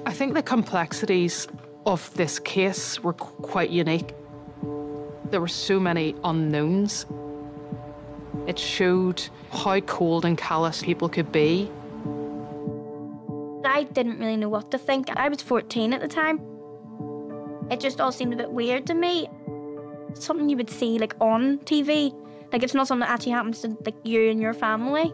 I think the complexities of this case were quite unique. There were so many unknowns. It showed how cold and callous people could be. I didn't really know what to think. I was 14 at the time. It just all seemed a bit weird to me. Something you would see like on TV. Like it's not something that actually happens to like you and your family.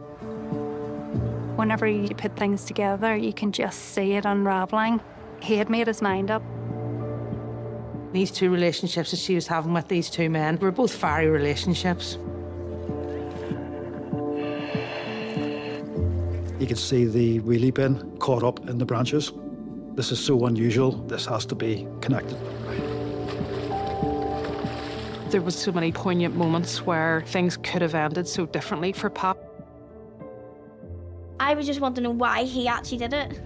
Whenever you put things together, you can just see it unraveling. He had made his mind up. These two relationships that she was having with these two men were both fiery relationships. You could see the wheelie bin caught up in the branches. This is so unusual, this has to be connected. There was so many poignant moments where things could have ended so differently for Pat. I was just wanting to know why he actually did it.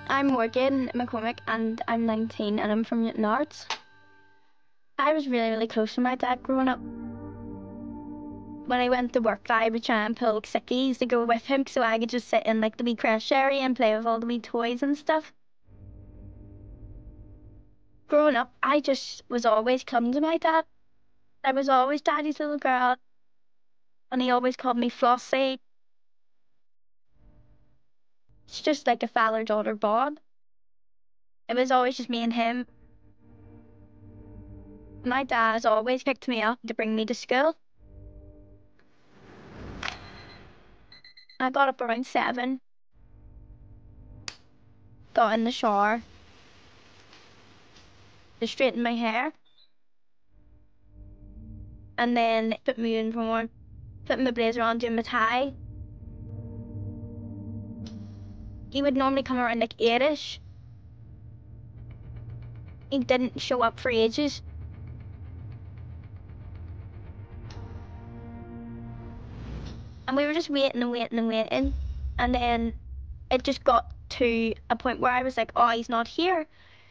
I'm Morgan McCormick and I'm 19 and I'm from Newton Arts. I was really close to my dad growing up. When I went to work, I would try and pull sickies to go with him so I could just sit in like the wee crash area and play with all the wee toys and stuff. Growing up, I just was always coming to my dad. I was always Daddy's little girl and he always called me Flossie. It's just like a father-daughter bond. It was always just me and him. My dad has always picked me up to bring me to school. I got up around 7, got in the shower, just straightened my hair, and then put my uniform on, put my blazer on, doing my tie. He would normally come around like 8-ish. He didn't show up for ages. And we were just waiting and waiting and waiting. And then it just got to a point where I was like, oh, he's not here.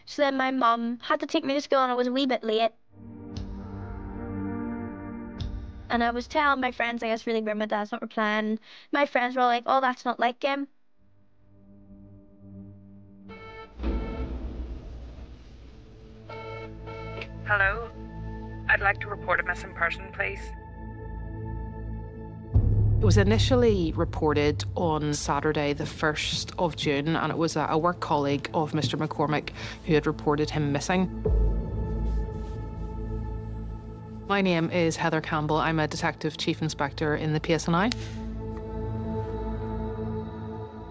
So then my mum had to take me to school and I was a wee bit late. And I was telling my friends, like, it's really weird, my dad's not replying. My friends were all like, oh, that's not like him. Hello? I'd like to report a missing person, please. It was initially reported on Saturday, the 1st of June, and it was a work colleague of Mr. McCormick who had reported him missing. My name is Heather Campbell. I'm a Detective Chief Inspector in the PSNI.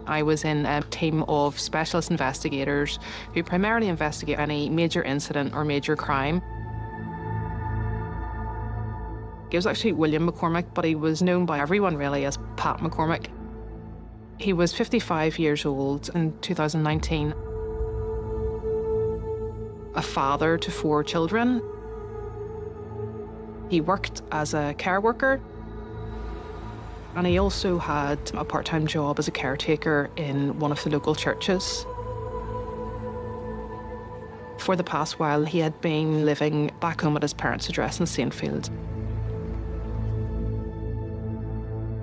I was in a team of specialist investigators who primarily investigate any major incident or major crime. It was actually William McCormick, but he was known by everyone really as Pat McCormick. He was 55 years old in 2019. A father to 4 children. He worked as a care worker, and he also had a part-time job as a caretaker in one of the local churches. For the past while, he had been living back home at his parents' address in Saintfield.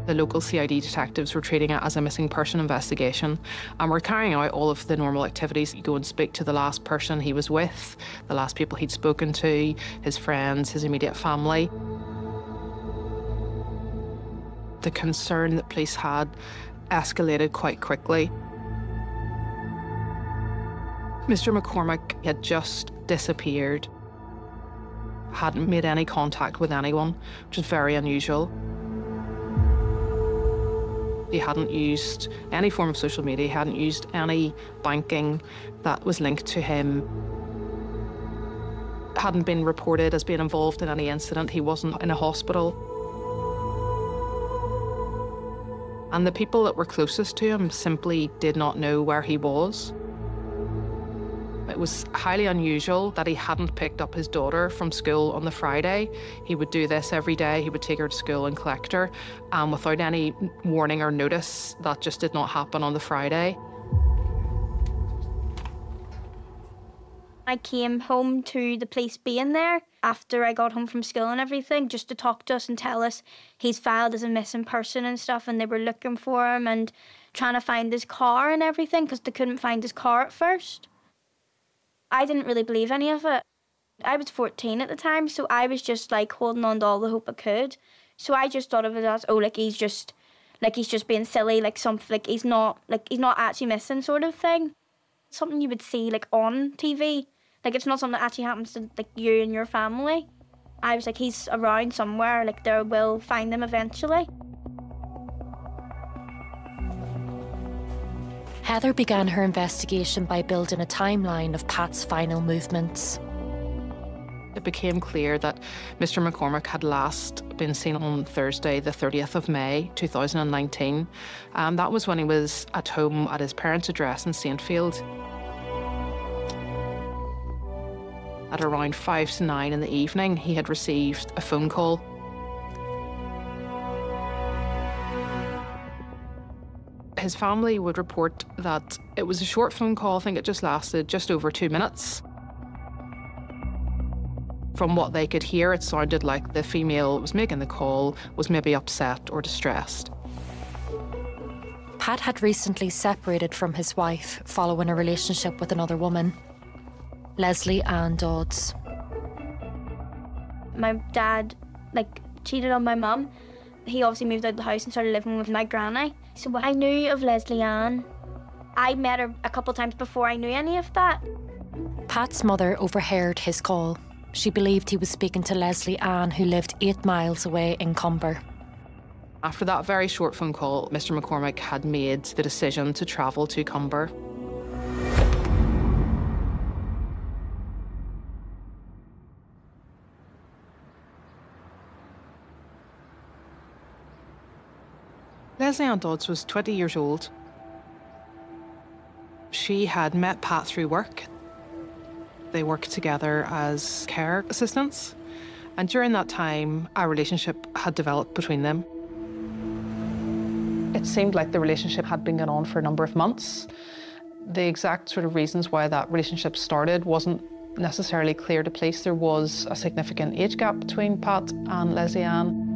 The local CID detectives were treating it as a missing person investigation and were carrying out all of the normal activities. You go and speak to the last person he was with, the last people he'd spoken to, his friends, his immediate family. The concern that police had escalated quite quickly. Mr. McCormick had just disappeared, hadn't made any contact with anyone, which is very unusual. He hadn't used any form of social media, he hadn't used any banking that was linked to him. Hadn't been reported as being involved in any incident, he wasn't in a hospital. And the people that were closest to him simply did not know where he was. It was highly unusual that he hadn't picked up his daughter from school on the Friday. He would do this every day. He would take her to school and collect her. Without any warning or notice, that just did not happen on the Friday. I came home to the police being there after I got home from school and everything, just to talk to us and tell us he's filed as a missing person and stuff, and they were looking for him and trying to find his car and everything because they couldn't find his car at first. I didn't really believe any of it. I was 14 at the time, so I was just like holding on to all the hope I could. So I just thought of it as, oh, like he's just being silly, like something, like he's not actually missing sort of thing. Something you would see like on TV. Like, it's not something that actually happens to, like, you and your family. I was like, he's around somewhere, like, they will find him eventually. Heather began her investigation by building a timeline of Pat's final movements. It became clear that Mr. McCormick had last been seen on Thursday, the 30th of May, 2019. That was when he was at home at his parents' address in Saintfield. At around 5 to 9 in the evening, he had received a phone call. His family would report that it was a short phone call. I think it just lasted just over 2 minutes. From what they could hear, it sounded like the female was making the call was maybe upset or distressed. Pat had recently separated from his wife following a relationship with another woman, Leslie Ann Dodds. My dad, like, cheated on my mum. He obviously moved out of the house and started living with my granny. So I knew of Leslie Ann. I met her a couple times before I knew any of that. Pat's mother overheard his call. She believed he was speaking to Leslie Ann, who lived 8 miles away in Comber. After that very short phone call, Mr. McCormick had made the decision to travel to Comber. Leslie Ann Dodds was 20 years old. She had met Pat through work. They worked together as care assistants, and during that time, a relationship had developed between them. It seemed like the relationship had been going on for a number of months. The exact sort of reasons why that relationship started wasn't necessarily clear to police. There was a significant age gap between Pat and Leslie Ann.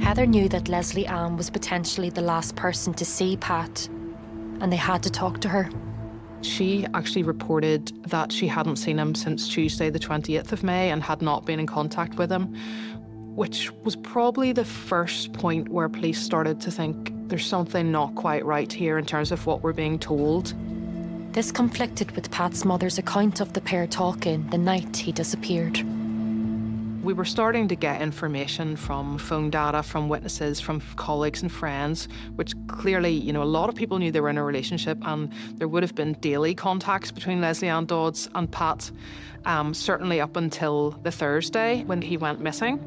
Heather knew that Leslie Ann was potentially the last person to see Pat, and they had to talk to her. She actually reported that she hadn't seen him since Tuesday, the 20th of May, and had not been in contact with him, which was probably the first point where police started to think there's something not quite right here in terms of what we're being told. This conflicted with Pat's mother's account of the pair talking the night he disappeared. We were starting to get information from phone data, from witnesses, from colleagues and friends, which clearly, you know, a lot of people knew they were in a relationship, and there would have been daily contacts between Leslie Ann Dodds and Pat, certainly up until the Thursday when he went missing.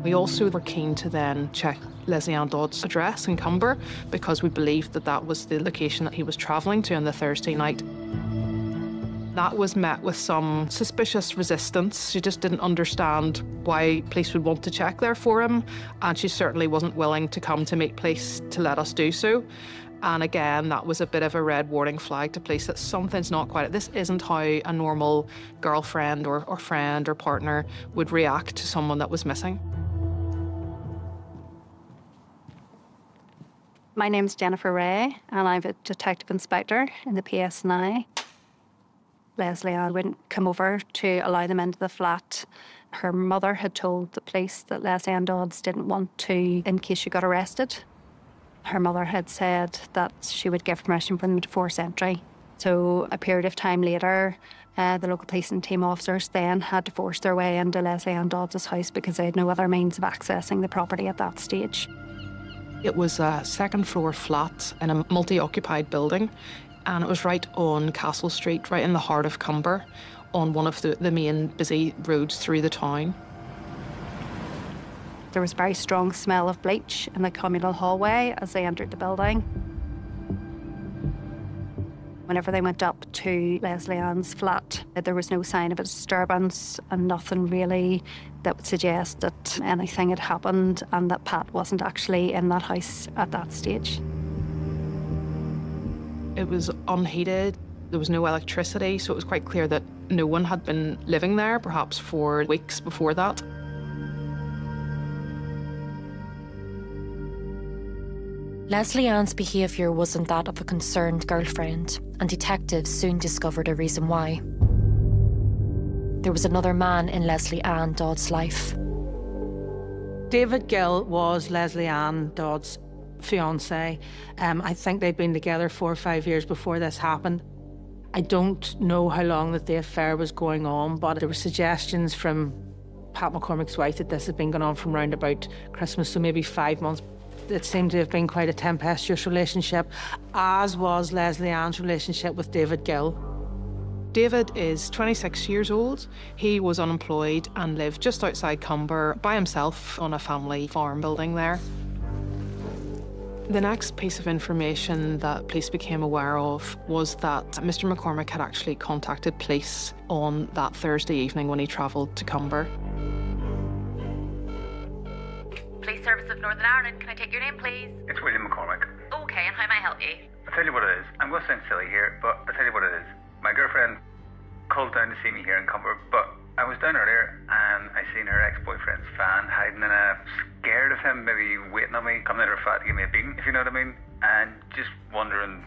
We also were keen to then check Leslie Ann Dodds' address in Comber because we believed that that was the location that he was travelling to on the Thursday night. That was met with some suspicious resistance. She just didn't understand why police would want to check there for him, and she certainly wasn't willing to come to meet police to let us do so. And again, that was a bit of a red warning flag to police that something's not quite. This isn't how a normal girlfriend or friend or partner would react to someone that was missing. My name's Jennifer Ray, and I'm a detective inspector in the PSNI. Leslie Ann wouldn't come over to allow them into the flat. Her mother had told the police that Leslie Ann Dodds didn't want to, in case she got arrested. Her mother had said that she would give permission for them to force entry. So a period of time later, the local police and team officers then had to force their way into Leslie Ann Dodds' house because they had no other means of accessing the property at that stage. It was a second-floor flat in a multi-occupied building, and it was right on Castle Street, right in the heart of Comber, on one of the main busy roads through the town. There was a very strong smell of bleach in the communal hallway as they entered the building. Whenever they went up to Leslie Ann's flat, there was no sign of a disturbance and nothing really that would suggest that anything had happened and that Pat wasn't actually in that house at that stage. It was unheated. There was no electricity, so it was quite clear that no one had been living there, perhaps for weeks before that. Leslie Ann's behaviour wasn't that of a concerned girlfriend, and detectives soon discovered a reason why. There was another man in Leslie Ann Dodd's life. David Gill was Leslie Ann Dodd's fiancé. I think they'd been together 4 or 5 years before this happened. I don't know how long that the affair was going on, but there were suggestions from Pat McCormick's wife that this had been going on from round about Christmas, so maybe 5 months. It seemed to have been quite a tempestuous relationship, as was Leslie Ann's relationship with David Gill. David is 26 years old. He was unemployed and lived just outside Cumber by himself on a family farm building there. The next piece of information that police became aware of was that Mr. McCormick had actually contacted police on that Thursday evening when he travelled to Cumber. Police Service of Northern Ireland, can I take your name, please? It's William McCormick. Okay, and how may I help you? I'll tell you what it is. I'm going to sound silly here, but I'll tell you what it is. My girlfriend called down to see me here in Cumber, but I was down earlier and I seen her ex-boyfriend's van hiding in a... scared of him, maybe waiting on me, coming out of her flat to give me a beating, if you know what I mean. And just wondering,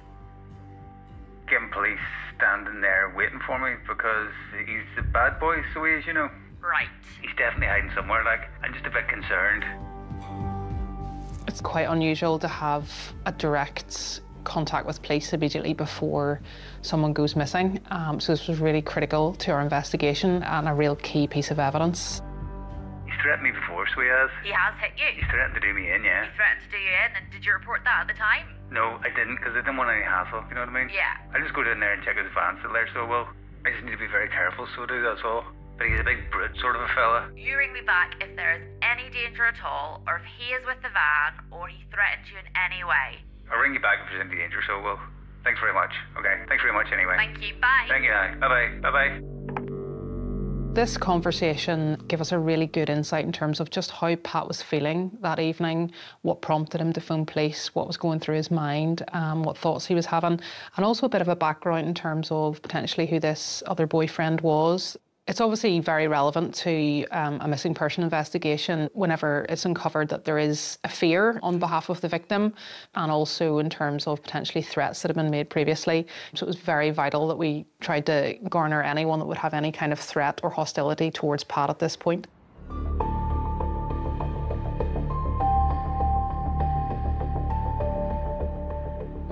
getting police standing there waiting for me because he's a bad boy, so he is, you know. Right. He's definitely hiding somewhere, like, I'm just a bit concerned. It's quite unusual to have a direct contact with police immediately before someone goes missing. So this was really critical to our investigation and a real key piece of evidence. He's threatened me before, so he has. He has hit you? He's threatened to do me in, yeah. He threatened to do you in, and did you report that at the time? No, I didn't, because I didn't want any hassle, you know what I mean? Yeah. I just go down there and check his van still there, so well, I just need to be very careful, so do, that's all. But he's a big brute sort of a fella. You ring me back if there is any danger at all, or if he is with the van, or he threatened you in any way. I'll ring you back if there's any danger, so well, thanks very much. Okay, thanks very much anyway. Thank you, bye. Thank you, bye-bye, bye-bye. This conversation gave us a really good insight in terms of just how Pat was feeling that evening, what prompted him to phone police, what was going through his mind, what thoughts he was having, and also a bit of a background in terms of potentially who this other boyfriend was. It's obviously very relevant to a missing person investigation whenever it's uncovered that there is a fear on behalf of the victim, and also in terms of potentially threats that have been made previously. So it was very vital that we tried to garner anyone that would have any kind of threat or hostility towards Pat at this point.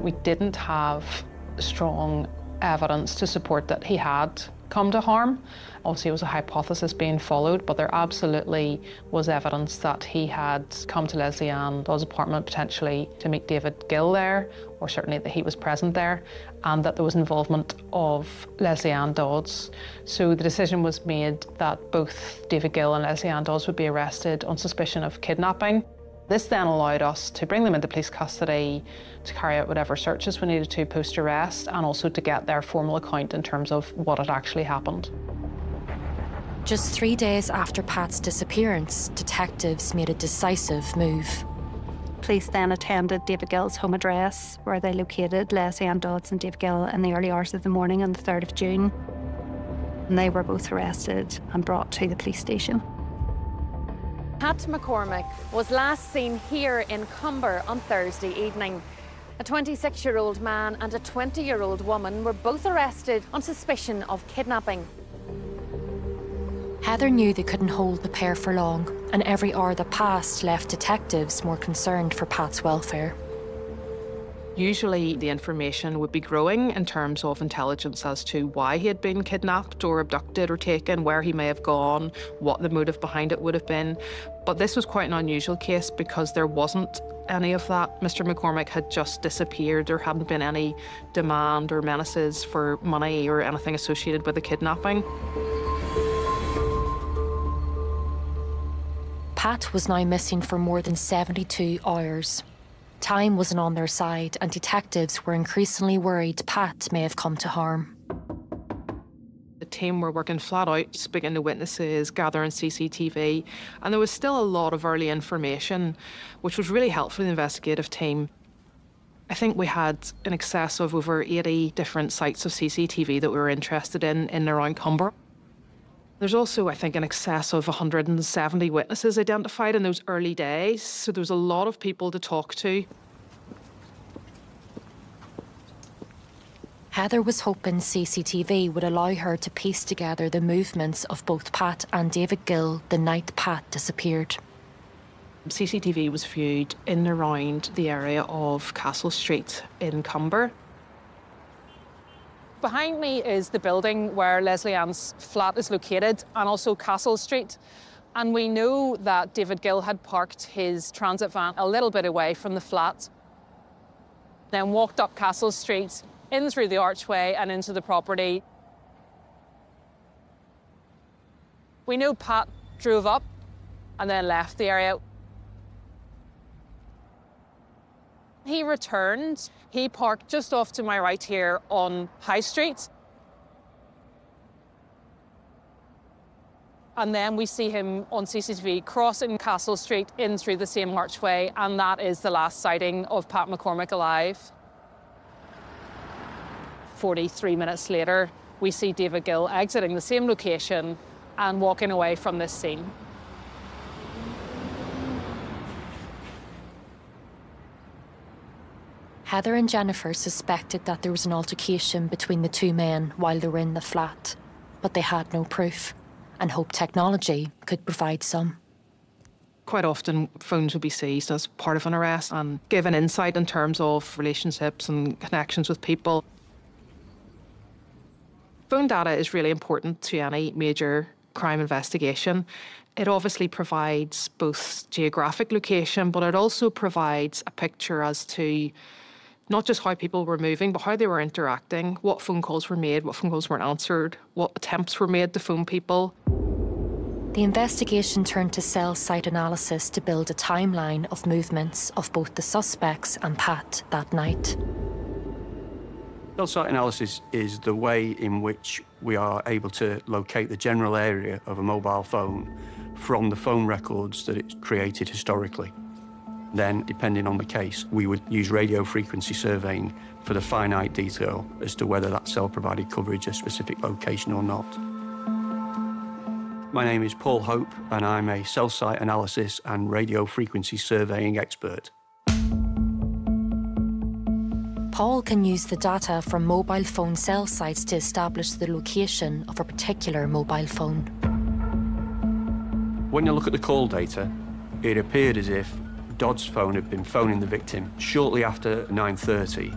We didn't have strong evidence to support that he had come to harm. Obviously, it was a hypothesis being followed, but there absolutely was evidence that he had come to Leslie Ann Dodd's apartment potentially to meet David Gill there, or certainly that he was present there, and that there was involvement of Leslie Ann Dodds. So the decision was made that both David Gill and Leslie Ann Dodds would be arrested on suspicion of kidnapping. This then allowed us to bring them into police custody, to carry out whatever searches we needed to post-arrest, and also to get their formal account in terms of what had actually happened. Just 3 days after Pat's disappearance, detectives made a decisive move. Police then attended David Gill's home address, where they located Leslie Ann Dodds and David Gill in the early hours of the morning on the 3rd of June. And they were both arrested and brought to the police station. Pat McCormick was last seen here in Cumber on Thursday evening. A 26-year-old man and a 20-year-old woman were both arrested on suspicion of kidnapping. Heather knew they couldn't hold the pair for long, and every hour that passed left detectives more concerned for Pat's welfare. Usually the information would be growing in terms of intelligence as to why he had been kidnapped or abducted or taken, where he may have gone, what the motive behind it would have been. But this was quite an unusual case because there wasn't any of that. Mr. McCormick had just disappeared. There hadn't been any demand or menaces for money or anything associated with the kidnapping. Pat was now missing for more than 72 hours. Time wasn't on their side, and detectives were increasingly worried Pat may have come to harm. The team were working flat out, speaking to witnesses, gathering CCTV, and there was still a lot of early information, which was really helpful for the investigative team. I think we had in excess of over 80 different sites of CCTV that we were interested in and around Comber. There's also, I think, in excess of 170 witnesses identified in those early days, so there was a lot of people to talk to. Heather was hoping CCTV would allow her to piece together the movements of both Pat and David Gill the night Pat disappeared. CCTV was viewed in and around the area of Castle Street in Comber. Behind me is the building where Leslie Ann's flat is located, and also Castle Street. And we know that David Gill had parked his transit van a little bit away from the flat, then walked up Castle Street, in through the archway and into the property. We know Pat drove up and then left the area. He returned. He parked just off to my right here on High Street. And then we see him on CCTV crossing Castle Street in through the same archway, and that is the last sighting of Pat McCormick alive. 43 minutes later, we see David Gill exiting the same location and walking away from this scene. Heather and Jennifer suspected that there was an altercation between the two men while they were in the flat, but they had no proof and hoped technology could provide some. Quite often, phones would be seized as part of an arrest and give an insight in terms of relationships and connections with people. Phone data is really important to any major crime investigation. It obviously provides both geographic location, but it also provides a picture as to not just how people were moving, but how they were interacting, what phone calls were made, what phone calls weren't answered, what attempts were made to phone people. The investigation turned to cell site analysis to build a timeline of movements of both the suspects and Pat that night. Cell site analysis is the way in which we are able to locate the general area of a mobile phone from the phone records that it's created historically. Then, depending on the case, we would use radio frequency surveying for the finite detail as to whether that cell provided coverage a specific location or not. My name is Paul Hope, and I'm a cell site analysis and radio frequency surveying expert. Paul can use the data from mobile phone cell sites to establish the location of a particular mobile phone. When you look at the call data, it appeared as if Dodd's phone had been phoning the victim shortly after 9:30.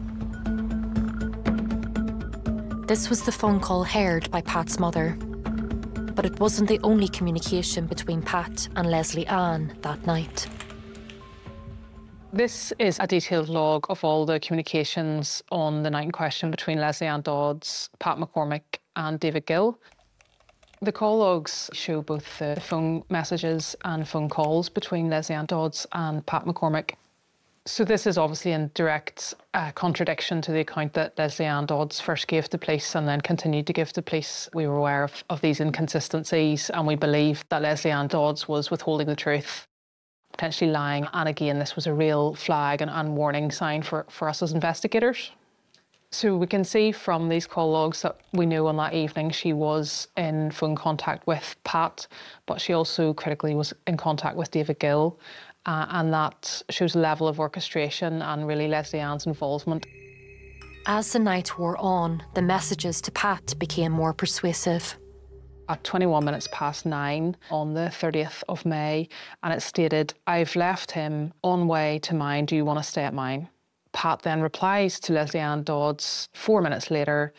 This was the phone call heard by Pat's mother. But it wasn't the only communication between Pat and Leslie Ann that night. This is a detailed log of all the communications on the night in question between Leslie Ann Dodds, Pat McCormick and David Gill. The call logs show both the phone messages and phone calls between Leslie Ann Dodds and Pat McCormick. So this is obviously in direct contradiction to the account that Leslie Ann Dodds first gave to police and then continued to give to police. We were aware of these inconsistencies, and we believed that Leslie Ann Dodds was withholding the truth, potentially lying. And again, this was a real flag and warning sign for us as investigators. So we can see from these call logs that we know on that evening she was in phone contact with Pat, but she also critically was in contact with David Gill. And that shows a level of orchestration and really Leslie Ann's involvement. As the night wore on, the messages to Pat became more persuasive. At 21 minutes past 9 on the 30th of May, and it stated, "I've left him on way to mine, do you want to stay at mine?" Pat then replies to Leslie Ann Dodds 4 minutes later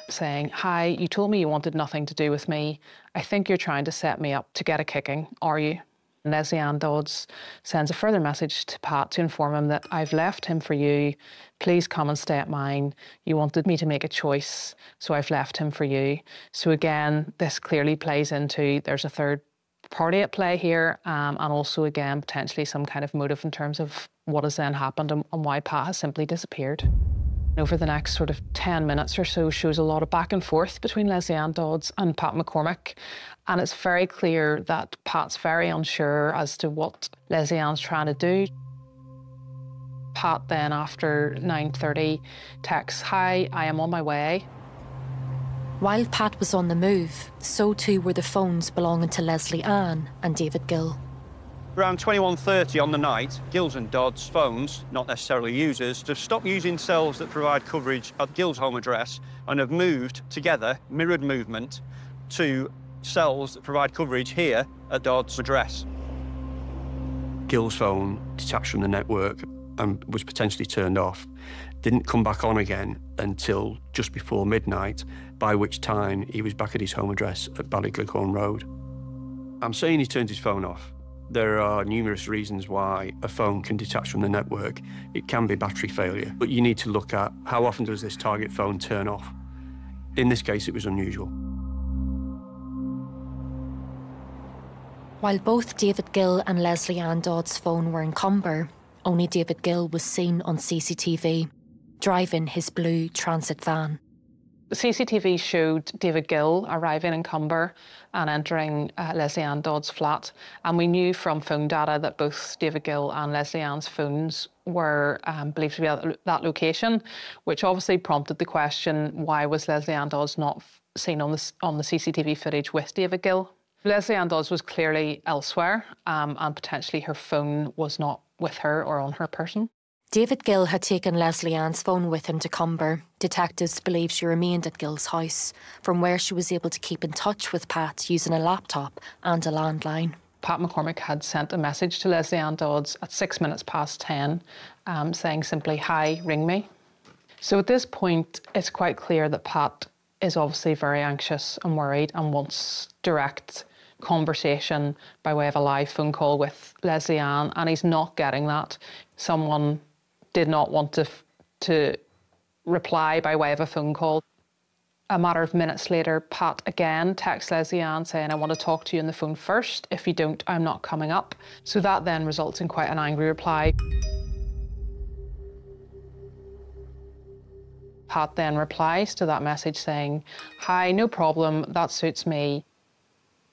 saying, "Hi, you told me you wanted nothing to do with me. I think you're trying to set me up to get a kicking, are you?" Leslie Ann Dodds sends a further message to Pat to inform him that "I've left him for you. Please come and stay at mine. You wanted me to make a choice, so I've left him for you." So again, this clearly plays into there's a third party at play here, and also again, potentially some kind of motive in terms of what has then happened and why Pat has simply disappeared. Over the next sort of 10 minutes or so shows a lot of back and forth between Leslie Ann Dodds and Pat McCormick. And it's very clear that Pat's very unsure as to what Leslie Ann's trying to do. Pat then, after 9:30, texts, "Hi, I am on my way." While Pat was on the move, so too were the phones belonging to Leslie Ann and David Gill. Around 21:30 on the night, Gill's and Dodd's phones, not necessarily users, have stopped using cells that provide coverage at Gill's home address and have moved together, mirrored movement, to cells that provide coverage here at Dodd's address. Gill's phone detached from the network and was potentially turned off. Didn't come back on again until just before midnight, by which time he was back at his home address at Ballyglighorn Road. I'm saying he turned his phone off. There are numerous reasons why a phone can detach from the network. It can be battery failure, but you need to look at how often does this target phone turn off. In this case, it was unusual. While both David Gill and Leslie Ann Dodd's phone were in Comber, only David Gill was seen on CCTV, driving his blue transit van. The CCTV showed David Gill arriving in Comber and entering Leslie Ann Dodd's flat. And we knew from phone data that both David Gill and Leslie Ann's phones were believed to be at that location, which obviously prompted the question, why was Leslie Ann Dodd's not seen on the CCTV footage with David Gill? Leslie Ann Dodd's was clearly elsewhere, and potentially her phone was not with her or on her person. David Gill had taken Leslie Ann's phone with him to Comber. Detectives believe she remained at Gill's house, from where she was able to keep in touch with Pat using a laptop and a landline. Pat McCormick had sent a message to Leslie Ann Dodd's at 10:06, saying simply, "Hi, ring me." So at this point, it's quite clear that Pat is obviously very anxious and worried and wants direct conversation by way of a live phone call with Leslie Ann, and he's not getting that. Someone did not want to reply by way of a phone call. A matter of minutes later, Pat again texts Leslie Ann saying, "I want to talk to you on the phone first. If you don't, I'm not coming up." So that then results in quite an angry reply. Pat then replies to that message saying, "Hi, no problem, that suits me."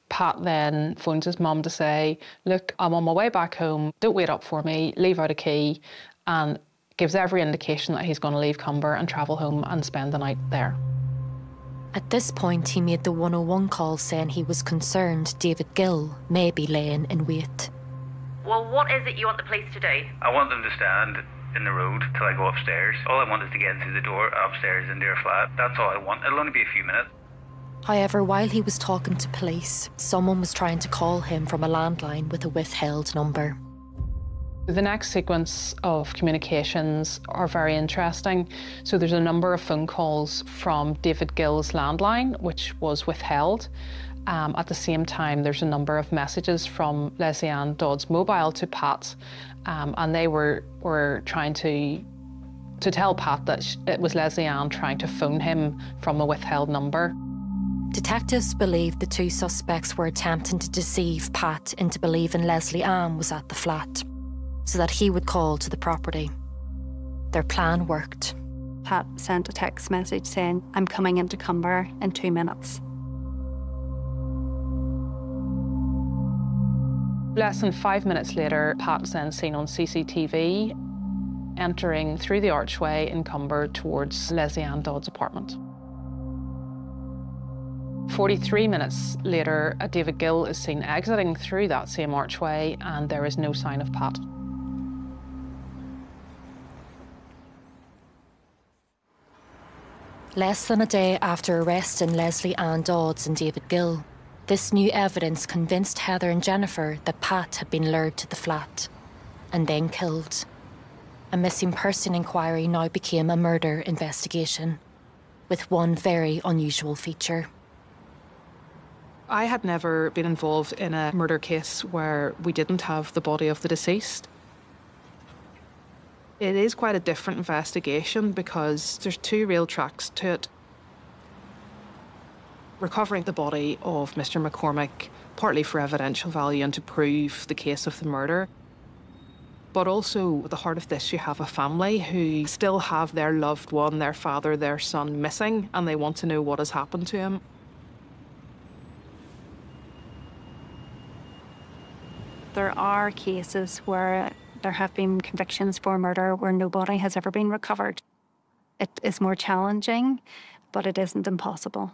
Pat then phones his mum to say, "Look, I'm on my way back home, don't wait up for me, leave out a key," and gives every indication that he's going to leave Comber and travel home and spend the night there. At this point, he made the 101 call saying he was concerned David Gill may be laying in wait. Well, what is it you want the police to do? I want them to stand in the road till I go upstairs. All I want is to get through the door upstairs into their flat. That's all I want. It'll only be a few minutes. However, while he was talking to police, someone was trying to call him from a landline with a withheld number. The next sequence of communications are very interesting. So there's a number of phone calls from David Gill's landline, which was withheld. At the same time, there's a number of messages from Leslie Ann Dodd's mobile to Pat, and they were trying to tell Pat that it was Leslie Ann trying to phone him from a withheld number. Detectives believe the two suspects were attempting to deceive Pat into believing Leslie Ann was at the flat, so that he would call to the property. Their plan worked. Pat sent a text message saying, "I'm coming into Comber in 2 minutes." Less than 5 minutes later, Pat's then seen on CCTV entering through the archway in Comber towards Leslie Ann Dodd's apartment. 43 minutes later, David Gill is seen exiting through that same archway, and there is no sign of Pat. Less than a day after arresting Leslie Ann Dodds and David Gill, this new evidence convinced Heather and Jennifer that Pat had been lured to the flat and then killed. A missing person inquiry now became a murder investigation, with one very unusual feature. I had never been involved in a murder case where we didn't have the body of the deceased. It is quite a different investigation because there's two real tracks to it. Recovering the body of Mr. McCormick, partly for evidential value and to prove the case of the murder. But also, at the heart of this, you have a family who still have their loved one, their father, their son missing, and they want to know what has happened to him. There are cases where There have been convictions for murder where no body has ever been recovered. It is more challenging, but it isn't impossible.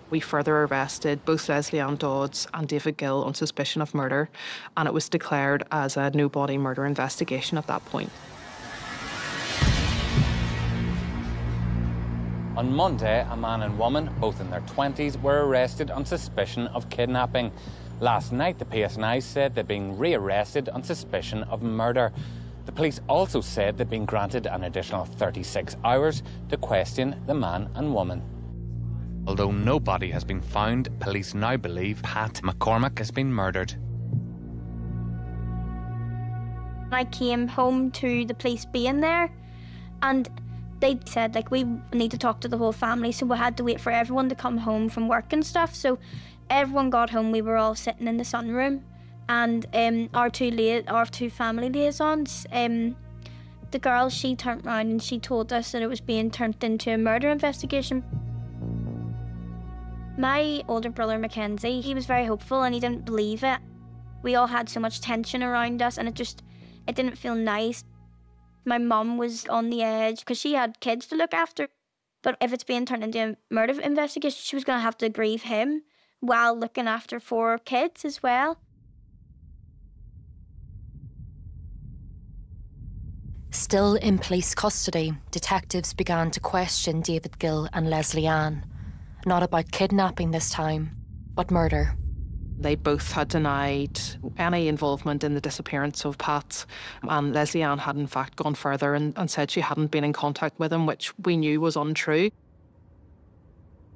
We further arrested both Leslie Ann Dodds and David Gill on suspicion of murder, and it was declared as a no-body murder investigation at that point. On Monday, a man and woman, both in their 20s, were arrested on suspicion of kidnapping. Last night, the PSNI said they'd been rearrested on suspicion of murder. The police also said they'd been granted an additional 36 hours to question the man and woman. Although no body has been found, police now believe Pat McCormick has been murdered. I came home to the police being there, and they said, like, we need to talk to the whole family, so we had to wait for everyone to come home from work and stuff. So everyone got home, we were all sitting in the sunroom, and our two family liaisons, the girl, she turned around and she told us that it was being turned into a murder investigation. My older brother, Mackenzie, he was very hopeful and he didn't believe it. We all had so much tension around us and it didn't feel nice. My mum was on the edge because she had kids to look after. But if it's being turned into a murder investigation, she was going to have to grieve him while looking after 4 kids as well. Still in police custody, detectives began to question David Gill and Leslie Ann. Not about kidnapping this time, but murder. They both had denied any involvement in the disappearance of Pat, and Leslie Ann had in fact gone further and said she hadn't been in contact with him, which we knew was untrue.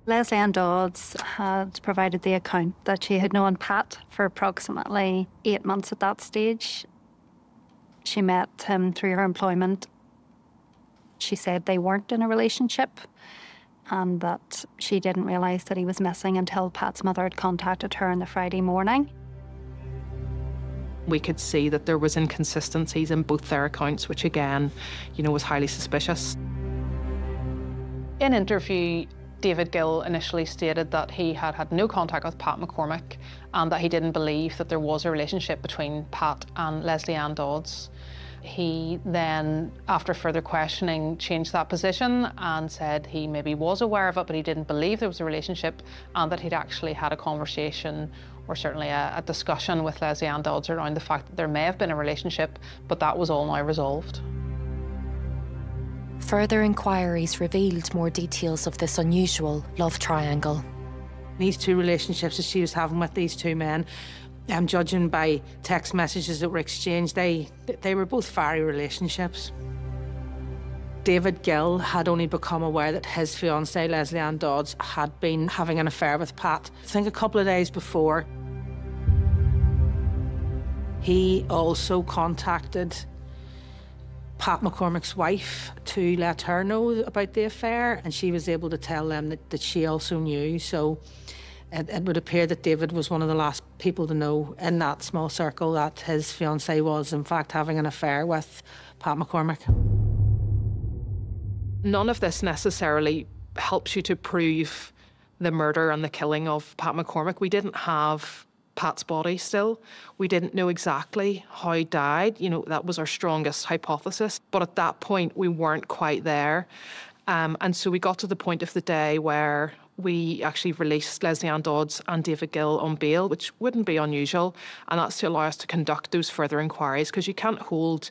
Leslie Ann Dodds had provided the account that she had known Pat for approximately 8 months at that stage. She met him through her employment. She said they weren't in a relationship and that she didn't realise that he was missing until Pat's mother had contacted her on the Friday morning. We could see that there was inconsistencies in both their accounts, which again, was highly suspicious. In interview, David Gill initially stated that he had had no contact with Pat McCormick and that he didn't believe that there was a relationship between Pat and Leslie Ann Dodds. He then, after further questioning, changed that position and said he maybe was aware of it, but he didn't believe there was a relationship and that he'd actually had a conversation or certainly a discussion with Leslie Ann Dodds around the fact that there may have been a relationship, but that was all now resolved. Further inquiries revealed more details of this unusual love triangle. These 2 relationships that she was having with these 2 men, judging by text messages that were exchanged, they were both fiery relationships. David Gill had only become aware that his fiancée, Leslie Ann Dodds, had been having an affair with Pat, I think a couple of days before. He also contacted Pat McCormick's wife to let her know about the affair, and she was able to tell them that she also knew. So it would appear that David was one of the last people to know in that small circle that his fiancée was, in fact, having an affair with Pat McCormick. None of this necessarily helps you to prove the murder and the killing of Pat McCormick. We didn't have Pat's body still. We didn't know exactly how he died. That was our strongest hypothesis. But at that point, we weren't quite there. And so we got to the point of the day where we actually released Leslie Ann Dodds and David Gill on bail, which wouldn't be unusual, and that's to allow us to conduct those further inquiries, because you can't hold,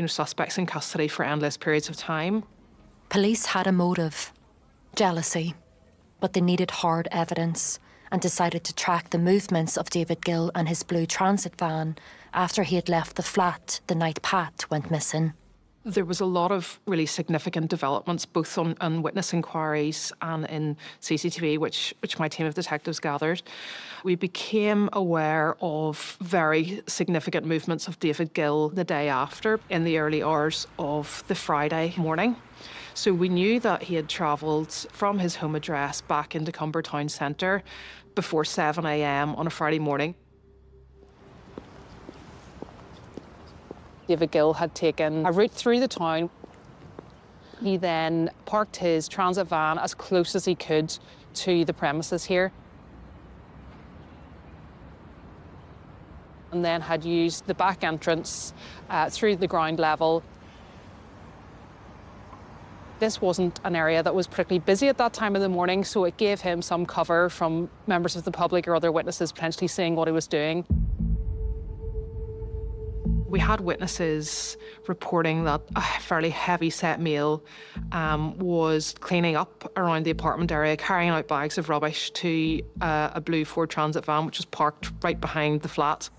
suspects in custody for endless periods of time. Police had a motive, jealousy, but they needed hard evidence and decided to track the movements of David Gill and his blue transit van after he had left the flat the night Pat went missing. There was a lot of really significant developments, both on witness inquiries and in CCTV, which my team of detectives gathered. We became aware of very significant movements of David Gill the day after, in the early hours of the Friday morning. So we knew that he had travelled from his home address back into Cumber Town Centre before 7 a.m. on a Friday morning. David Gill had taken a route through the town. He then parked his transit van as close as he could to the premises here. and then had used the back entrance through the ground level. This wasn't an area that was particularly busy at that time of the morning, so it gave him some cover from members of the public or other witnesses potentially seeing what he was doing. We had witnesses reporting that a fairly heavy-set male was cleaning up around the apartment area, carrying out bags of rubbish to a blue Ford Transit van, which was parked right behind the flat.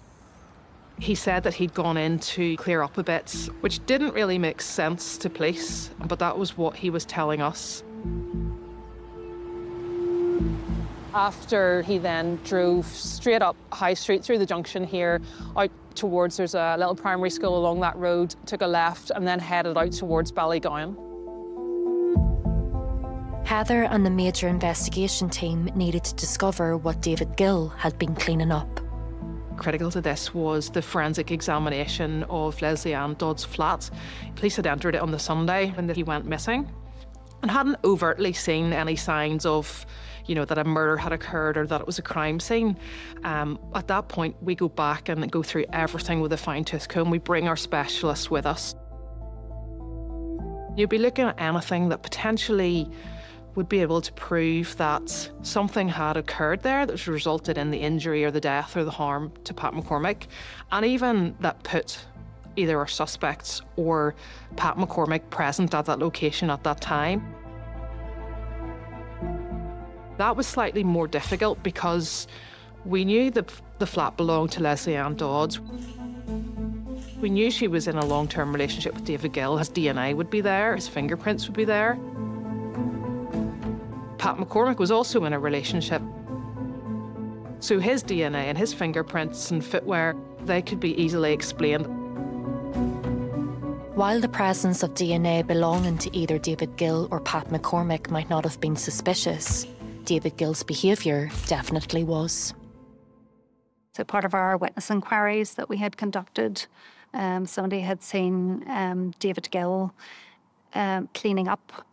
He said that he'd gone in to clear up a bit, which didn't really make sense to police, but that was what he was telling us. After he then drove straight up High Street through the junction here, out towards, there's a little primary school along that road, took a left and then headed out towards Ballygowan. Heather and the major investigation team needed to discover what David Gill had been cleaning up. Critical to this was the forensic examination of Leslie Ann Dodd's flat. Police had entered it on the Sunday when he went missing and hadn't overtly seen any signs of, that a murder had occurred or that it was a crime scene. At that point, we go back and go through everything with a fine-tooth comb. We bring our specialists with us. You'd be looking at anything that potentially would be able to prove that something had occurred there that resulted in the injury or the death or the harm to Pat McCormick, and even that put either our suspects or Pat McCormick present at that location at that time. That was slightly more difficult because we knew the flat belonged to Leslie Ann Dodd. We knew she was in a long-term relationship with David Gill. His DNA would be there, his fingerprints would be there. Pat McCormick was also in a relationship. So his DNA and his fingerprints and footwear, they could be easily explained. While the presence of DNA belonging to either David Gill or Pat McCormick might not have been suspicious, David Gill's behaviour definitely was. So part of our witness inquiries that we had conducted, somebody had seen David Gill cleaning up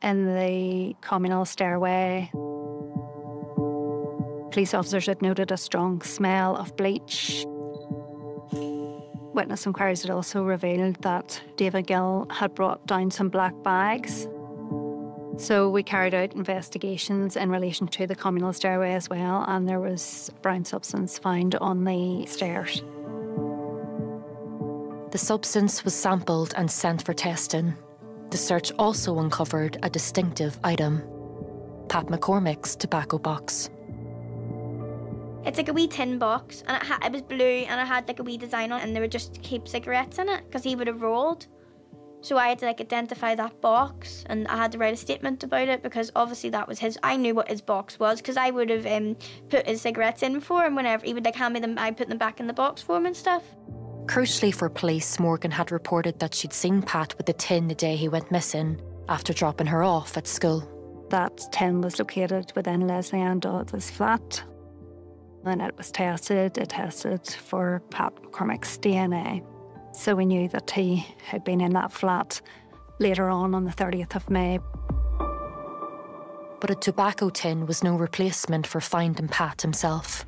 in the communal stairway. Police officers had noted a strong smell of bleach. Witness inquiries had also revealed that David Gill had brought down some black bags. So we carried out investigations in relation to the communal stairway as well, and there was brown substance found on the stairs. The substance was sampled and sent for testing. The search also uncovered a distinctive item: Pat McCormick's tobacco box. It's like a wee tin box, and it was blue, and it had like a wee design on it, and they would just keep cigarettes in it because he would have rolled. So I had to identify that box, and I had to write a statement about it because obviously that was his. I knew what his box was because I would have put his cigarettes in for him whenever he would hand me them. I put them back in the box for him and stuff. Crucially for police, Morgan had reported that she'd seen Pat with the tin the day he went missing after dropping her off at school. That tin was located within Leslie Ann Dodd's flat. When it was tested, it tested for Pat McCormick's DNA. So we knew that he had been in that flat later on the 30th of May. But a tobacco tin was no replacement for finding Pat himself.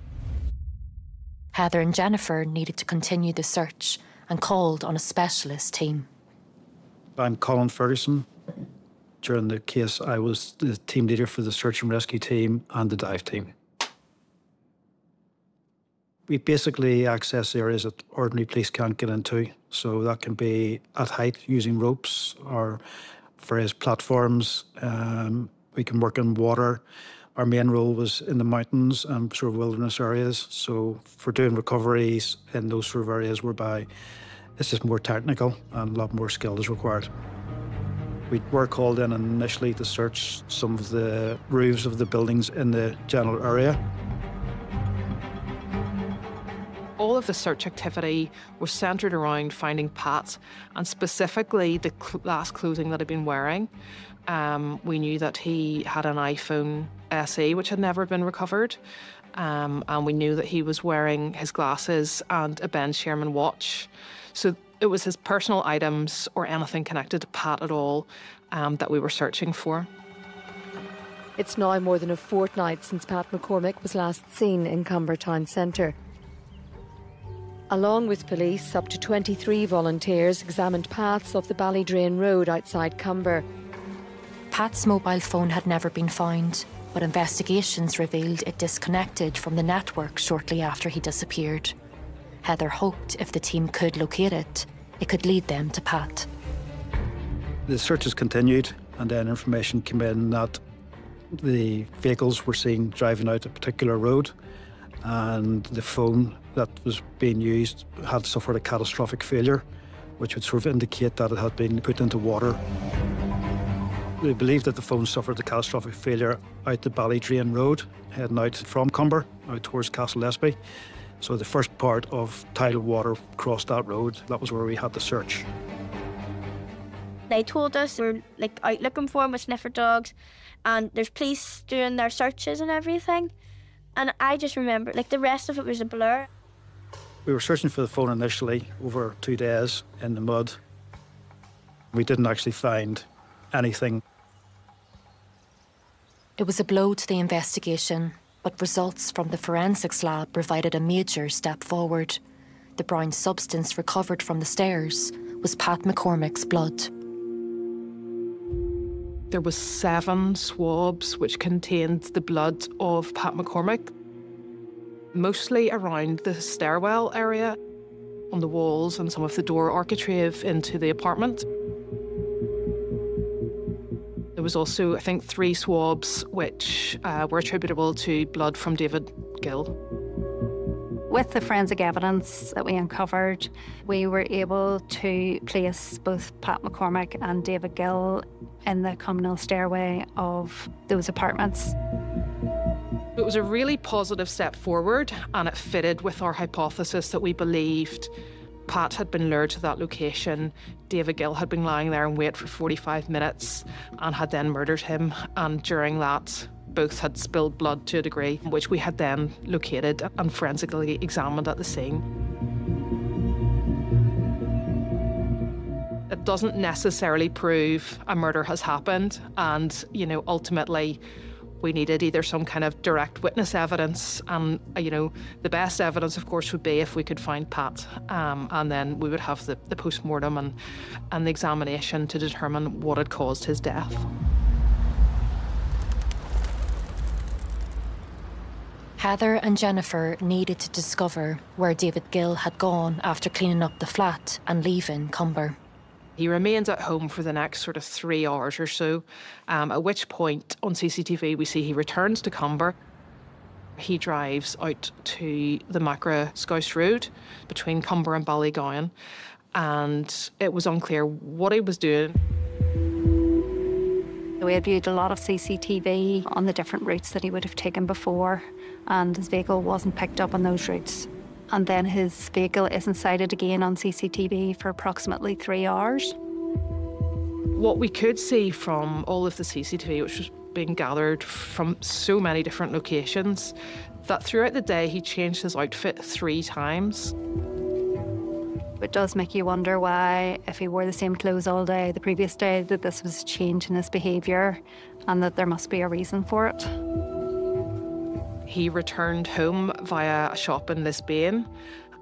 Heather and Jennifer needed to continue the search and called on a specialist team. I'm Colin Ferguson. During the case, I was the team leader for the search and rescue team and the dive team. We basically access areas that ordinary police can't get into. So that can be at height using ropes or various platforms. We can work in water. Our main role was in the mountains and sort of wilderness areas. So for doing recoveries in those sort of areas whereby it's just more technical and a lot more skill is required. We were called in initially to search some of the roofs of the buildings in the general area. All of the search activity was centred around finding Pat, and specifically the last clothing that he'd been wearing. We knew that he had an iPhone SE, which had never been recovered, and we knew that he was wearing his glasses and a Ben Sherman watch. So it was his personal items or anything connected to Pat at all that we were searching for. It's now more than a fortnight since Pat McCormick was last seen in Cumber Town Centre. Along with police, up to 23 volunteers examined paths off the Ballydrain Road outside Cumber. Pat's mobile phone had never been found, but investigations revealed it disconnected from the network shortly after he disappeared. Heather hoped if the team could locate it, it could lead them to Pat. The searches continued, and then information came in that the vehicles were seen driving out a particular road, and the phone that was being used had suffered a catastrophic failure, which would sort of indicate that it had been put into water. We believe that the phone suffered a catastrophic failure out the Ballydrain Road, heading out from Cumber, out towards Castle Lesby. So the first part of tidal water crossed that road. That was where we had to search. They told us we're out looking for him with sniffer dogs, and there's police doing their searches and everything. And I just remember, the rest of it was a blur. We were searching for the phone initially over 2 days in the mud. We didn't actually find anything. It was a blow to the investigation, but results from the forensics lab provided a major step forward. The brown substance recovered from the stairs was Pat McCormick's blood. There was 7 swabs which contained the blood of Pat McCormick, mostly around the stairwell area, on the walls and some of the door architrave into the apartment. There was also, I think, 3 swabs which were attributable to blood from David Gill. With the forensic evidence that we uncovered, we were able to place both Pat McCormick and David Gill in the communal stairway of those apartments. It was a really positive step forward, and it fitted with our hypothesis that we believed Pat had been lured to that location. David Gill had been lying there in wait for 45 minutes and had then murdered him. And during that, both had spilled blood to a degree, which we had then located and forensically examined at the scene. It doesn't necessarily prove a murder has happened, and, ultimately, we needed either some kind of direct witness evidence, and, the best evidence, of course, would be if we could find Pat, and then we would have the post-mortem and the examination to determine what had caused his death. Heather and Jennifer needed to discover where David Gill had gone after cleaning up the flat and leaving Cumber. He remains at home for the next sort of 3 hours or so, at which point on CCTV we see he returns to Cumber. He drives out to the Macra Scouse Road between Cumber and Ballygowan, and it was unclear what he was doing. We had viewed a lot of CCTV on the different routes that he would have taken before, and his vehicle wasn't picked up on those routes. And then his vehicle isn't sighted again on CCTV for approximately 3 hours. What we could see from all of the CCTV, which was being gathered from so many different locations, that throughout the day he changed his outfit 3 times. It does make you wonder why, if he wore the same clothes all day the previous day, that this was a change in his behaviour, and that there must be a reason for it. He returned home via a shop in Lisbon,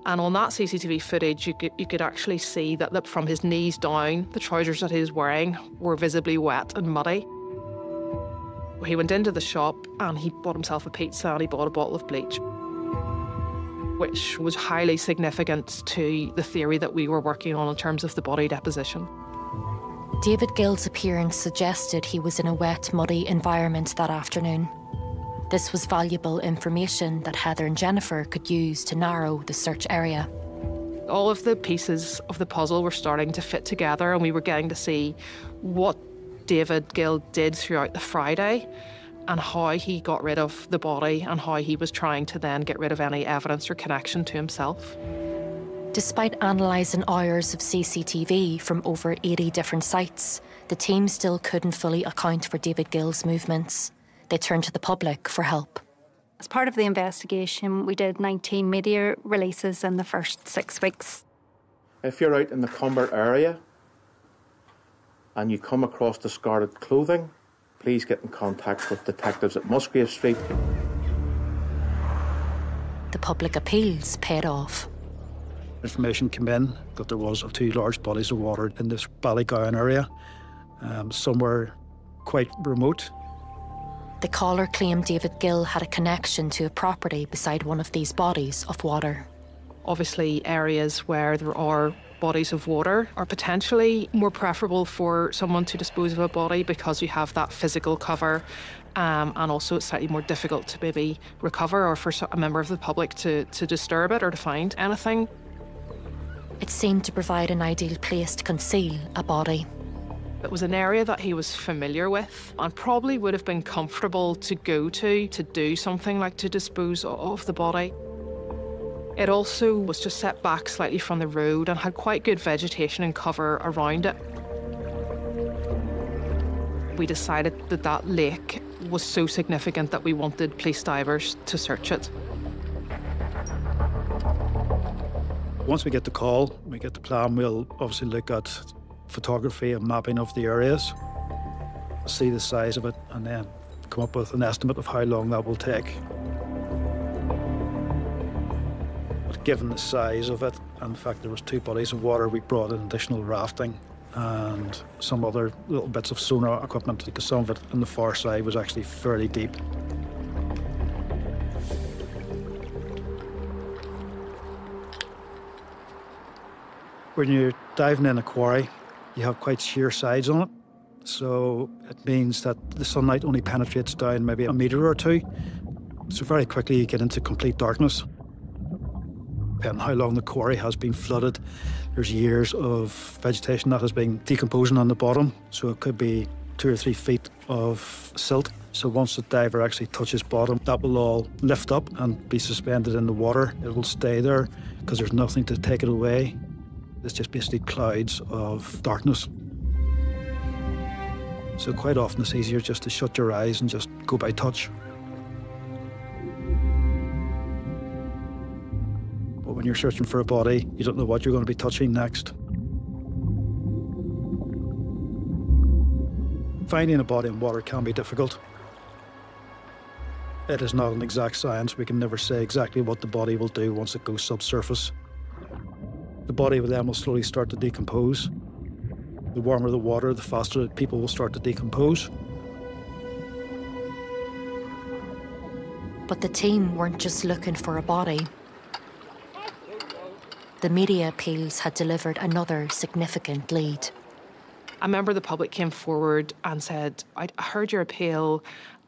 and on that CCTV footage you could actually see that from his knees down, the trousers that he was wearing were visibly wet and muddy. He went into the shop and he bought himself a pizza and he bought a bottle of bleach, which was highly significant to the theory that we were working on in terms of the body deposition. David Gill's appearance suggested he was in a wet, muddy environment that afternoon. This was valuable information that Heather and Jennifer could use to narrow the search area. All of the pieces of the puzzle were starting to fit together, and we were getting to see what David Gill did throughout the Friday and how he got rid of the body and how he was trying to then get rid of any evidence or connection to himself. Despite analysing hours of CCTV from over 80 different sites, the team still couldn't fully account for David Gill's movements. They turned to the public for help. As part of the investigation, we did 19 media releases in the first 6 weeks. If you're out in the Cumber area and you come across discarded clothing, please get in contact with detectives at Musgrave Street. The public appeals paid off. Information came in that there was 2 large bodies of water in this Ballygowan area, somewhere quite remote. The caller claimed David Gill had a connection to a property beside one of these bodies of water. Obviously, areas where there are bodies of water are potentially more preferable for someone to dispose of a body because you have that physical cover, and also it's slightly more difficult to maybe recover or for a member of the public to disturb it or to find anything. It seemed to provide an ideal place to conceal a body. It was an area that he was familiar with and probably would have been comfortable to go to do something like to dispose of the body. It also was just set back slightly from the road and had quite good vegetation and cover around it. We decided that that lake was so significant that we wanted police divers to search it. Once we get the call, we get the plan, we'll obviously look at photography and mapping of the areas, see the size of it, and then come up with an estimate of how long that will take. Given the size of it and the fact there was 2 bodies of water, we brought in additional rafting and some other little bits of sonar equipment because some of it on the far side was actually fairly deep. When you're diving in a quarry, you have quite sheer sides on it. So it means that the sunlight only penetrates down maybe 1 metre or 2. So very quickly you get into complete darkness. Depending on how long the quarry has been flooded, there's years of vegetation that has been decomposing on the bottom, so it could be 2 or 3 feet of silt. So once the diver actually touches bottom, that will all lift up and be suspended in the water. It will stay there because there's nothing to take it away. It's just basically clouds of darkness. So quite often it's easier just to shut your eyes and just go by touch. When you're searching for a body, you don't know what you're going to be touching next. Finding a body in water can be difficult. It is not an exact science. We can never say exactly what the body will do once it goes subsurface. The body then will slowly start to decompose. The warmer the water, the faster people will start to decompose. But the team weren't just looking for a body. The media appeals had delivered another significant lead. A member of the public came forward and said, I heard your appeal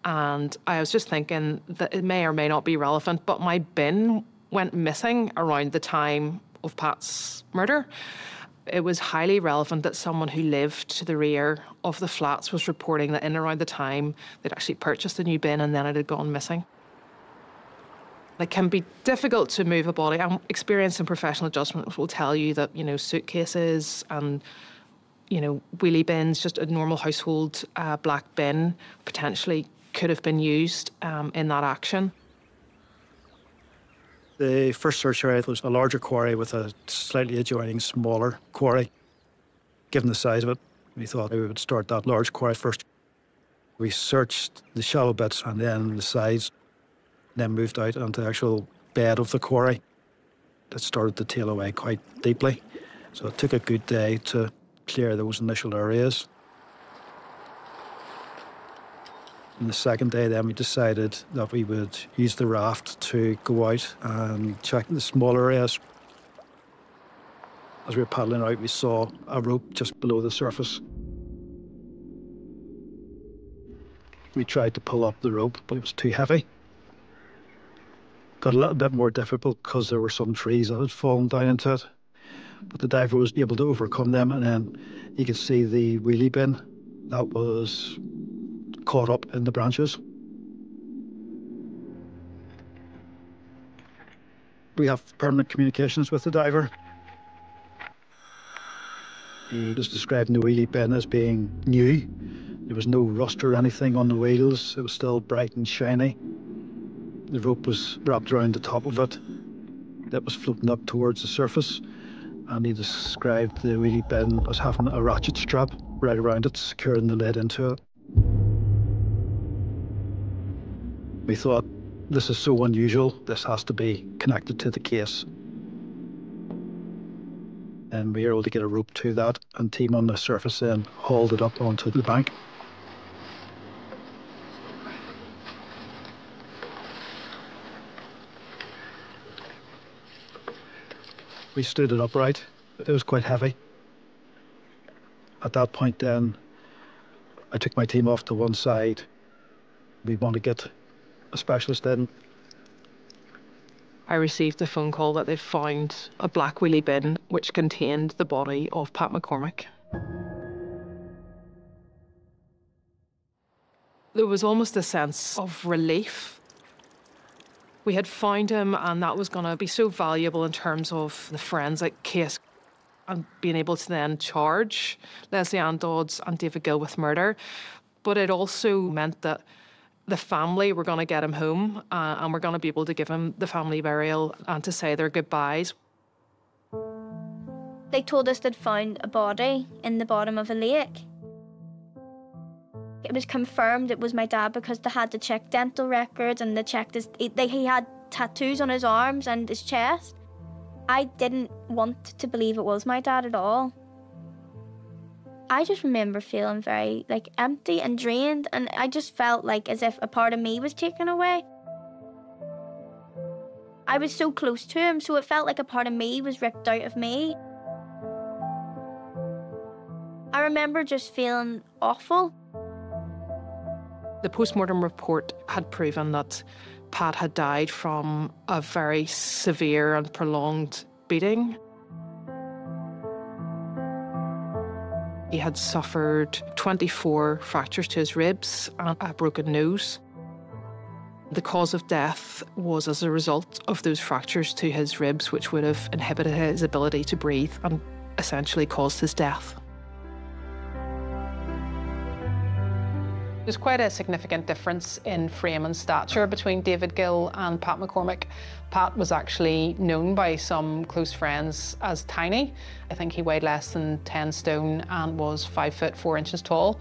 and I was just thinking that it may or may not be relevant, but my bin went missing around the time of Pat's murder. It was highly relevant that someone who lived to the rear of the flats was reporting that in around the time they'd actually purchased a new bin and then it had gone missing. It can be difficult to move a body. Experience and professional judgment will tell you that, suitcases and, wheelie bins, just a normal household black bin, potentially could have been used in that action. The first search area was a larger quarry with a slightly adjoining smaller quarry. Given the size of it, we thought we would start that large quarry first. We searched the shallow bits and then the sides, then moved out onto the actual bed of the quarry. It started to tail away quite deeply. So it took a good day to clear those initial areas. And the second day then we decided that we would use the raft to go out and check the smaller areas. As we were paddling out, we saw a rope just below the surface. We tried to pull up the rope, but it was too heavy. Got a little bit more difficult because there were some trees that had fallen down into it. But the diver was able to overcome them, and then you could see the wheelie bin that was caught up in the branches. We have permanent communications with the diver. He was describing the wheelie bin as being new. There was no rust or anything on the wheels. It was still bright and shiny. The rope was wrapped around the top of it. That was floating up towards the surface. And he described the wheelie bin as having a ratchet strap right around it, securing the lid into it. We thought, this is so unusual, this has to be connected to the case. And we were able to get a rope to that, and team on the surface then hauled it up onto the bank. We stood it upright. It was quite heavy. At that point then, I took my team off to one side. We want to get a specialist in. I received a phone call that they'd found a black wheelie bin which contained the body of Pat McCormick. There was almost a sense of relief. We had found him, and that was going to be so valuable in terms of the forensic case and being able to then charge Leslie Ann Dodds and David Gill with murder. But it also meant that the family were going to get him home, and we're going to be able to give him the family burial and to say their goodbyes. They told us they'd found a body in the bottom of a lake. It was confirmed it was my dad because they had to check dental records, and they checked he had tattoos on his arms and his chest. I didn't want to believe it was my dad at all. I just remember feeling very empty and drained, and I just felt as if a part of me was taken away. I was so close to him, so it felt like a part of me was ripped out of me. I remember just feeling awful. The post-mortem report had proven that Pat had died from a very severe and prolonged beating. He had suffered 24 fractures to his ribs and a broken nose. The cause of death was as a result of those fractures to his ribs, which would have inhibited his ability to breathe and essentially caused his death. There's quite a significant difference in frame and stature between David Gill and Pat McCormick. Pat was actually known by some close friends as tiny. I think he weighed less than 10 stone and was 5 foot 4 inches tall,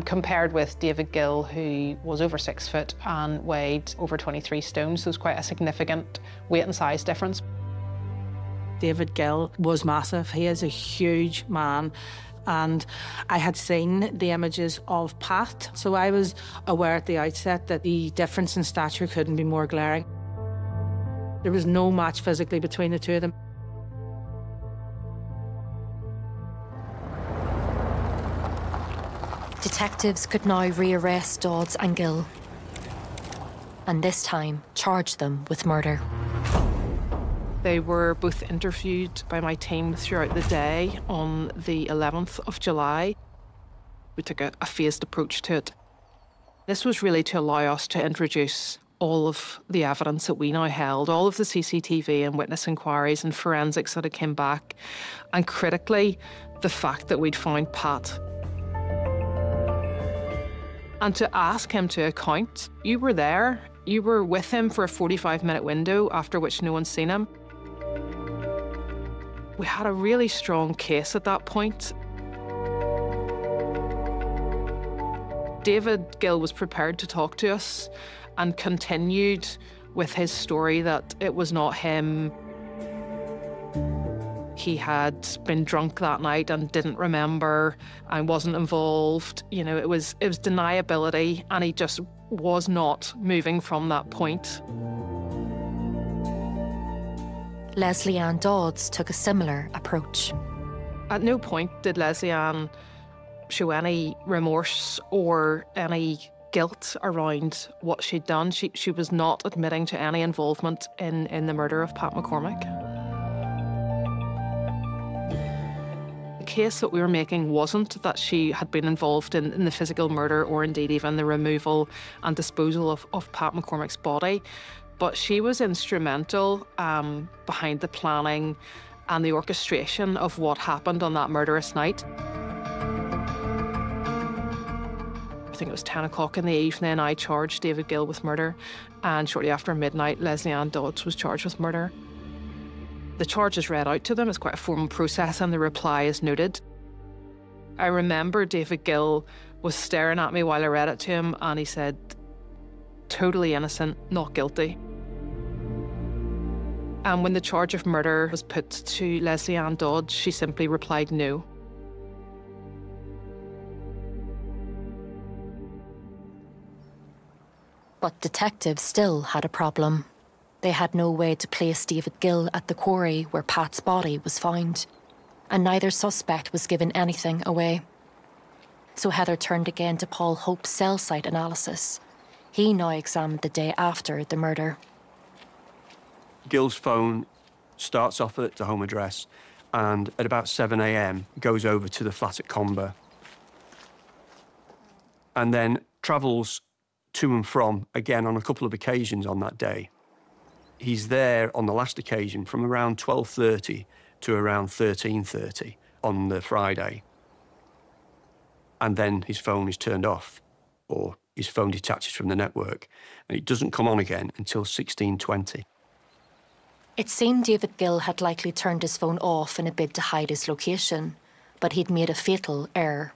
compared with David Gill, who was over 6 foot and weighed over 23 stone. So there's quite a significant weight and size difference. David Gill was massive. He is a huge man. And I had seen the images of Pat, so I was aware at the outset that the difference in stature couldn't be more glaring. There was no match physically between the two of them. Detectives could now rearrest Dodds and Gill, and this time charge them with murder. They were both interviewed by my team throughout the day on the 11th of July. We took a phased approach to it. This was really to allow us to introduce all of the evidence that we now held, all of the CCTV and witness inquiries and forensics that had came back, and critically, the fact that we'd found Pat. And to ask him to account. You were there. You were with him for a 45-minute window, after which no one's seen him. We had a really strong case at that point. David Gill was prepared to talk to us and continued with his story that it was not him. He had been drunk that night and didn't remember and wasn't involved. You know, it was deniability, and he just was not moving from that point. Leslie Ann Dodds took a similar approach. At no point did Leslie Ann show any remorse or any guilt around what she'd done. She was not admitting to any involvement in the murder of Pat McCormick. The case that we were making wasn't that she had been involved in the physical murder or indeed even the removal and disposal of Pat McCormick's body. But she was instrumental behind the planning and the orchestration of what happened on that murderous night. I think it was 10 o'clock in the evening, I charged David Gill with murder, and shortly after midnight, Leslie Ann Dodds was charged with murder. The charge is read out to them. It's quite a formal process, and the reply is noted. I remember David Gill was staring at me while I read it to him, and he said, "Totally innocent, not guilty." And when the charge of murder was put to Leslie Ann Dodds, she simply replied no. But detectives still had a problem. They had no way to place David Gill at the quarry where Pat's body was found, and neither suspect was given anything away. So Heather turned again to Paul Hope's cell site analysis. He now examined the day after the murder. Gill's phone starts off at the home address and at about 7 a.m. goes over to the flat at Comber and then travels to and from again on a couple of occasions on that day. He's there on the last occasion from around 12:30 to around 13:30 on the Friday. And then his phone is turned off, or his phone detaches from the network, and it doesn't come on again until 16:20. It seemed David Gill had likely turned his phone off in a bid to hide his location, but he'd made a fatal error.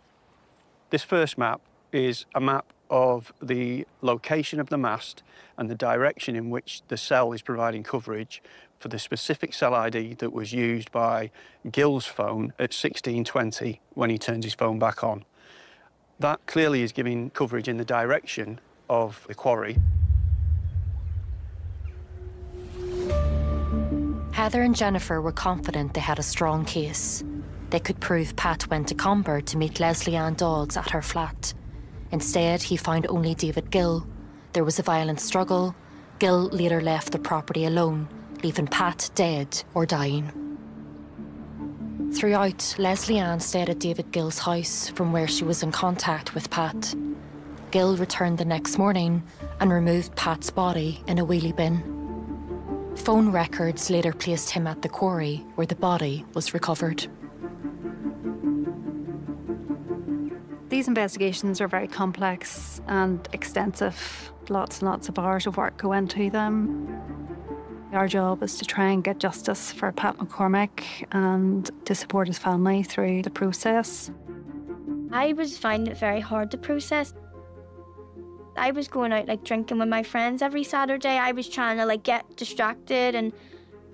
This first map is a map of the location of the mast and the direction in which the cell is providing coverage for the specific cell ID that was used by Gill's phone at 16:20 when he turns his phone back on. That clearly is giving coverage in the direction of the quarry. Heather and Jennifer were confident they had a strong case. They could prove Pat went to Comber to meet Leslie Ann Dodds at her flat. Instead, he found only David Gill. There was a violent struggle. Gill later left the property alone, leaving Pat dead or dying. Throughout, Leslie Ann stayed at David Gill's house from where she was in contact with Pat. Gill returned the next morning and removed Pat's body in a wheelie bin. Phone records later placed him at the quarry where the body was recovered. These investigations are very complex and extensive. Lots and lots of hours of work go into them. Our job is to try and get justice for Pat McCormick and to support his family through the process. I was finding it very hard to process. I was going out drinking with my friends every Saturday. I was trying to get distracted and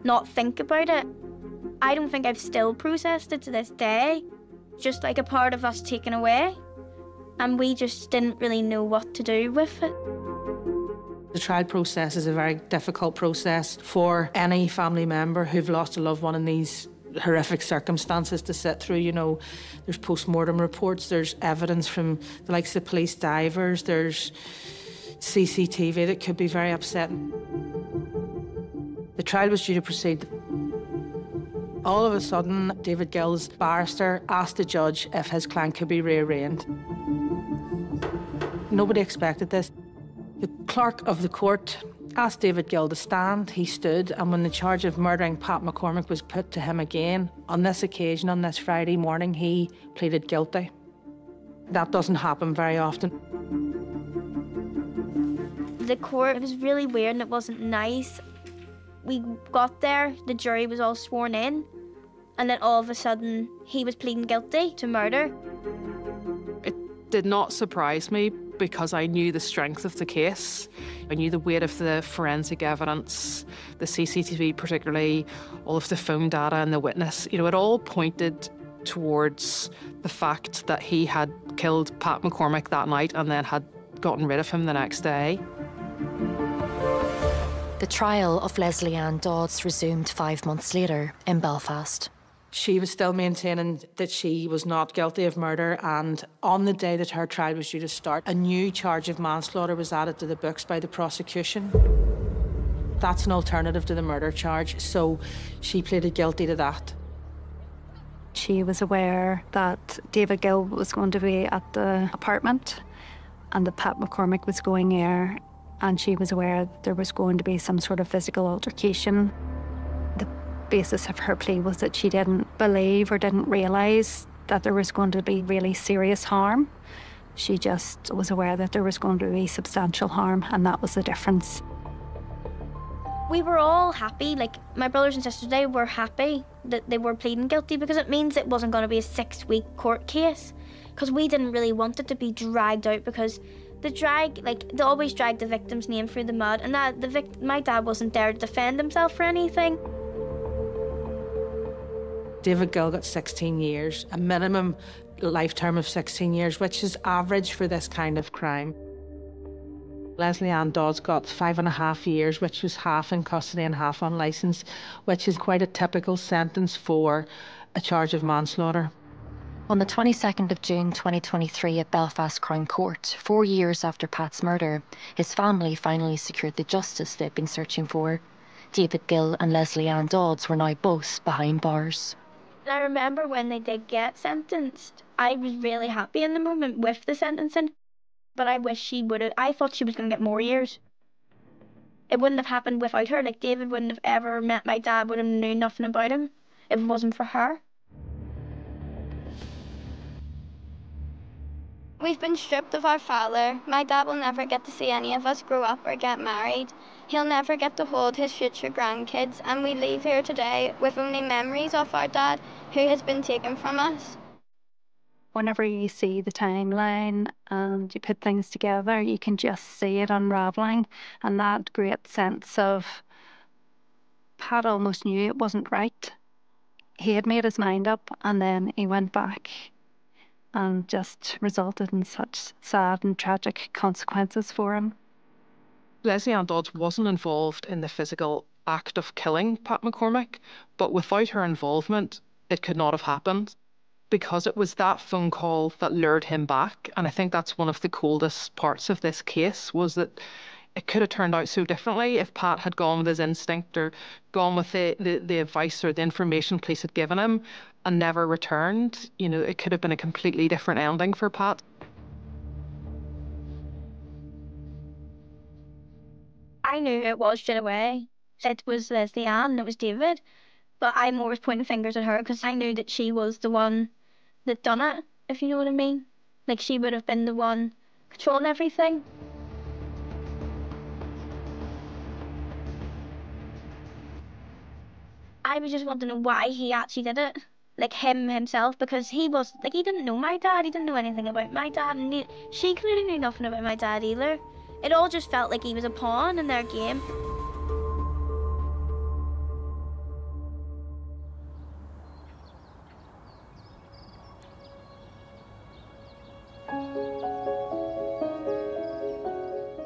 not think about it. I don't think I've still processed it to this day. Just a part of us taken away. And we just didn't really know what to do with it. The trial process is a very difficult process for any family member who've lost a loved one in these horrific circumstances to sit through. There's post-mortem reports, there's evidence from the likes of police divers, there's CCTV that could be very upsetting. The trial was due to proceed. All of a sudden, David Gill's barrister asked the judge if his client could be rearranged. Nobody expected this. The clerk of the court asked David Gill to stand. He stood, and when the charge of murdering Pat McCormick was put to him again, on this occasion, on this Friday morning, he pleaded guilty. That doesn't happen very often. The court, it was really weird and it wasn't nice. We got there, the jury was all sworn in, and then all of a sudden, he was pleading guilty to murder. It did not surprise me because I knew the strength of the case. I knew the weight of the forensic evidence, the CCTV particularly, all of the phone data and the witness. It all pointed towards the fact that he had killed Pat McCormick that night and then had gotten rid of him the next day. The trial of Leslie Ann Dodds resumed 5 months later in Belfast. She was still maintaining that she was not guilty of murder, and on the day that her trial was due to start, a new charge of manslaughter was added to the books by the prosecution. That's an alternative to the murder charge, so she pleaded guilty to that. She was aware that David Gill was going to be at the apartment and that Pat McCormick was going there, and she was aware there was going to be some sort of physical altercation. The basis of her plea was that she didn't believe or didn't realise that there was going to be really serious harm. She just was aware that there was going to be substantial harm, and that was the difference. We were all happy, my brothers and sisters, they were happy that they were pleading guilty because it means it wasn't going to be a 6-week court case, because we didn't really want it to be dragged out because They always drag the victim's name through the mud, and my dad wasn't there to defend himself or anything. David Gill got 16 years, a minimum life term of 16 years, which is average for this kind of crime. Leslie Ann Dodds got 5.5 years, which was half in custody and half on licence, which is quite a typical sentence for a charge of manslaughter. On the 22nd of June 2023 at Belfast Crown Court, 4 years after Pat's murder, his family finally secured the justice they'd been searching for. David Gill and Leslie Ann Dodds were now both behind bars. I remember when they did get sentenced, I was really happy in the moment with the sentencing, but I thought she was going to get more years. It wouldn't have happened without her. Like, David wouldn't have ever met my dad, would have knew nothing about him if it wasn't for her. We've been stripped of our father. My dad will never get to see any of us grow up or get married. He'll never get to hold his future grandkids, and we leave here today with only memories of our dad who has been taken from us. Whenever you see the timeline and you put things together, you can just see it unravelling, and that great sense of Pat almost knew it wasn't right. He had made his mind up, and then he went back and just resulted in such sad and tragic consequences for him. Leslie Ann Dodds wasn't involved in the physical act of killing Pat McCormick, but without her involvement, it could not have happened, because it was that phone call that lured him back. And I think that's one of the coldest parts of this case, was that it could have turned out so differently if Pat had gone with his instinct or gone with the advice or the information police had given him and never returned. You know, it could have been a completely different ending for Pat. I knew it was straight away. It was Leslie Ann and it was David, but I'm always pointing fingers at her because I knew that she was the one that done it, if you know what I mean. Like, she would have been the one controlling everything. I was just wanting to know why he actually did it. Like, himself, because he didn't know my dad, he didn't know anything about my dad, and she clearly knew nothing about my dad either. It all just felt like he was a pawn in their game.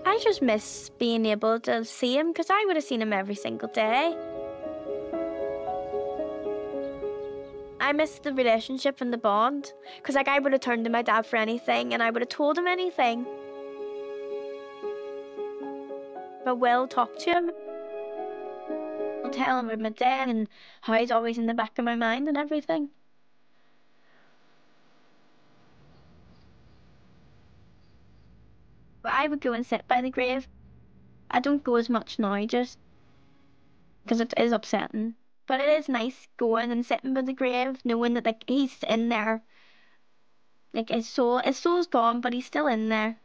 I just miss being able to see him, because I would have seen him every single day. I miss the relationship and the bond, because like, I would have turned to my dad for anything and I would have told him anything. I will talk to him. I'll tell him about my dad and how he's always in the back of my mind and everything. But I would go and sit by the grave. I don't go as much now, just because it is upsetting. But it is nice going and sitting by the grave, knowing that like he's in there. Like his soul's gone, but he's still in there.